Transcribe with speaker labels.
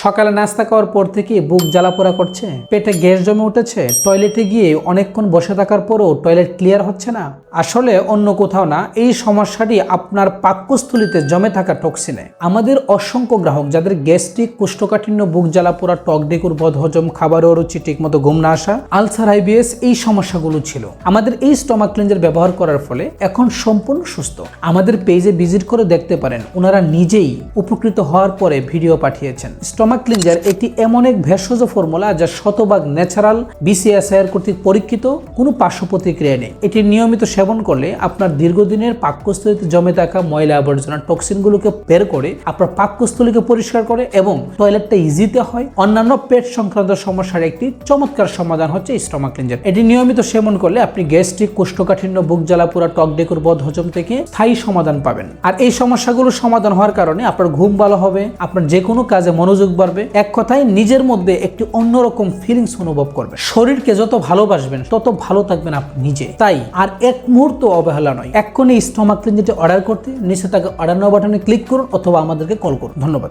Speaker 1: সকালে নাস্তা খাওয়ার পর থেকে বুক জ্বালাপোড়া করছে, পেটে গ্যাস জমে উঠেছে, টয়লেটে গিয়ে অনেকক্ষণ বসে থাকার পরও টয়লেট ক্লিয়ার হচ্ছে না। আসলে অন্য কোথাও না, এই সমস্যাটি আপনার পাকস্থলীতে জমে থাকা টক্সিনে। আমাদের অসংখ্য গ্রাহক যাদের গ্যাস্ট্রিক, কোষ্ঠকাঠিন্য, বুক জ্বালাপোড়া, টক ডেকুর, বদহজম, খাবারের অরুচি, ঠিকমতো ঘুম না আসা, আলসার, আইবিএস এই সমস্যাগুলো ছিল। আমাদের এই স্টমাক ক্লিনজার ব্যবহার করার ফলে এখন সম্পূর্ণ সুস্থ। আমাদের পেজে ভিজিট করে দেখতে পারেন, ওনারা নিজেই উপকৃত হওয়ার পরে ভিডিও পাঠিয়েছেন। স্টমাক ক্লিনজার একটি এমন এক ভেষজ ফর্মুলা যা শতভাগ ন্যাচারাল, বিসিএসআইআর কর্তৃক পরীক্ষিত, কোনো পার্শ্ব প্রতিক্রিয়া নেই। এটি নিয়মিত সেবন করলে আপনার দীর্ঘদিনের পাকস্থলীতে জমে থাকা ময়লা আবর্জনা টক্সিনগুলোকে বের করে আপনার পাকস্থলীকে পরিষ্কার করে এবং টয়লেটটা ইজিতে হয়। অন্যান্য পেট সংক্রান্ত সমস্যার একটি চমৎকার সমাধান হচ্ছে স্টমাক ক্লিনজার। এটি নিয়মিত সেবন করলে আপনি গ্যাস্ট্রিক, কোষ্ঠকাঠিন্য, বুক জ্বালাপোড়া, টক ডেকুর, বদহজম থেকে স্থায়ী সমাধান পাবেন। আর এই সমস্যাগুলো সমাধান হওয়ার কারণে আপনার ঘুম ভালো হবে, আপনার যে কোনো কাজে মনোযোগ বাড়বে, এক কথায় নিজের মধ্যে একটি অন্যরকম ফিলিংস অনুভব করবে। শরীরকে যত ভালোবাসবেন তত ভালো থাকবেন আপনি নিজে। তাই আর এক মুহূর্ত অবহেলা নয়, এক্ষুনি স্টমাক ক্লিনজারটি অর্ডার করতে নিচে থাকা অর্ডার নাও বাটনে ক্লিক করুন অথবা আমাদেরকে কল করুন। ধন্যবাদ।